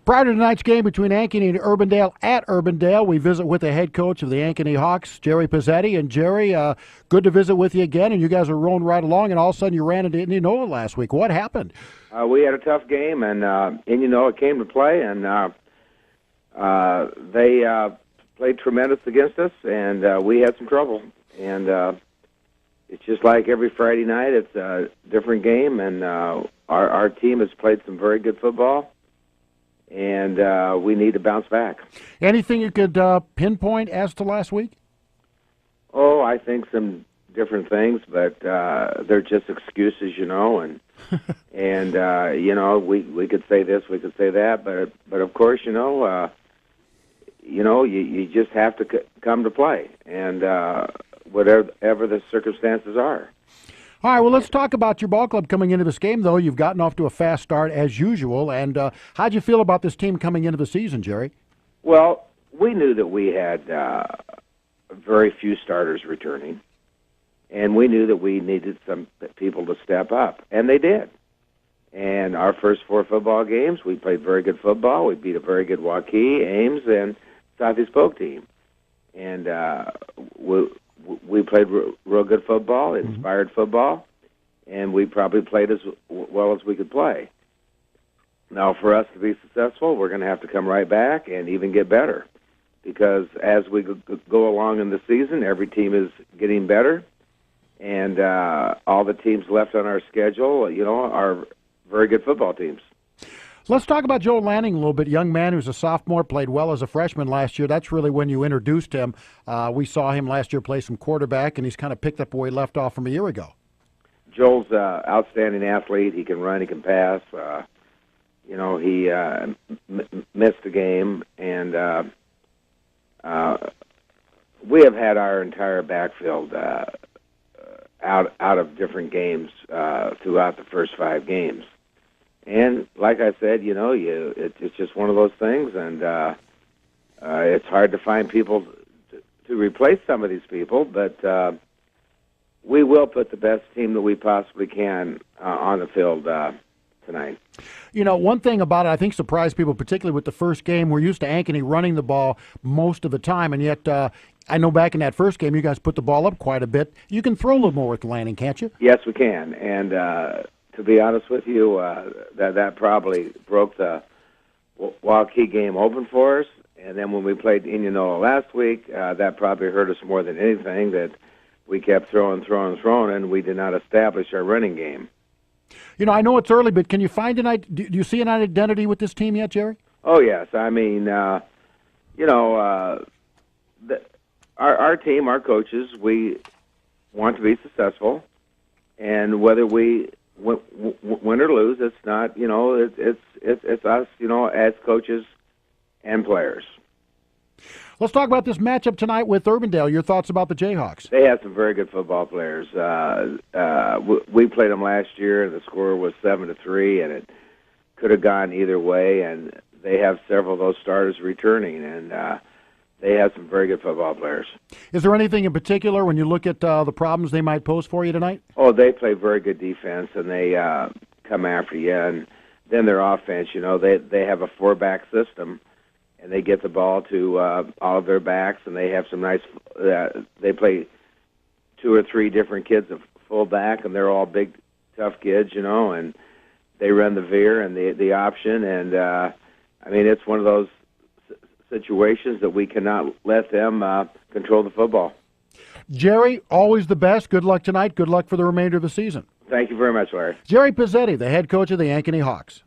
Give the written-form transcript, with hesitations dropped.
Prior to tonight's game between Ankeny and Urbandale at Urbandale, we visit with the head coach of the Ankeny Hawks, Jerry Pezzetti. And Jerry, good to visit with you again. And you guys are rolling right along, and all of a sudden you ran into Indianola last week. What happened? We had a tough game, and Indianola came to play, and they played tremendous against us, and we had some trouble. And it's just like every Friday night, it's a different game, and our team has played some very good football. And we need to bounce back. Anything you could pinpoint as to last week? Oh, I think some different things, but they're just excuses, and we could say this, we could say that, but of course, you just have to come to play, and whatever the circumstances are. All right, well, let's talk about your ball club coming into this game, though. You've gotten off to a fast start as usual. And how'd you feel about this team coming into the season, Jerry? Well, we knew that we had very few starters returning, and we knew that we needed some people to step up, and they did. And our first 4 football games, we played very good football. We beat a very good Waukee, Ames, and Southeast Polk team. And we played real good football, inspired football, and we probably played as well as we could play. Now, for us to be successful, we're going to have to come right back and even get better, because as we go along in the season, every team is getting better, and all the teams left on our schedule, are very good football teams. Let's talk about Joe Lanning a little bit. Young man who's a sophomore, played well as a freshman last year. That's really when you introduced him. We saw him last year play some quarterback, and he's kind of picked up where he left off from a year ago. Joel's an outstanding athlete. He can run, he can pass. He missed the game, and we have had our entire backfield out of different games throughout the first 5 games. And like I said, it's just one of those things, and it's hard to find people to replace some of these people, but we will put the best team that we possibly can on the field tonight. One thing about it I think surprised people, particularly with the first game. We're used to Ankeny running the ball most of the time, and yet I know back in that first game you guys put the ball up quite a bit. You can throw a little more with Lanning, can't you? Yes, we can, and to be honest with you, that probably broke the Waukee game open for us. And then when we played Indianola last week, that probably hurt us more than anything, that we kept throwing, and we did not establish our running game. I know it's early, but can you find do you see an identity with this team yet, Jerry? Oh, yes. I mean, our team, our coaches, we want to be successful, and whether we win or lose, it's not, it's us, as coaches and players. Let's talk about this matchup tonight with Urbandale. Your thoughts about the Jayhawks? They have some very good football players. We played them last year, and the score was 7-3, and it could have gone either way. And they have several of those starters returning, and they have some very good football players. Is there anything in particular when you look at the problems they might pose for you tonight? Oh, they play very good defense, and they come after you. And then their offense, they have a 4-back system, and they get the ball to all of their backs, and they have some nice they play 2 or 3 different kids of fullback, and they're all big, tough kids, and they run the veer and the option. And, it's one of those situations that we cannot let them control the football. Jerry, always the best. Good luck tonight. Good luck for the remainder of the season. Thank you very much, Larry. Jerry Pezzetti, the head coach of the Ankeny Hawks.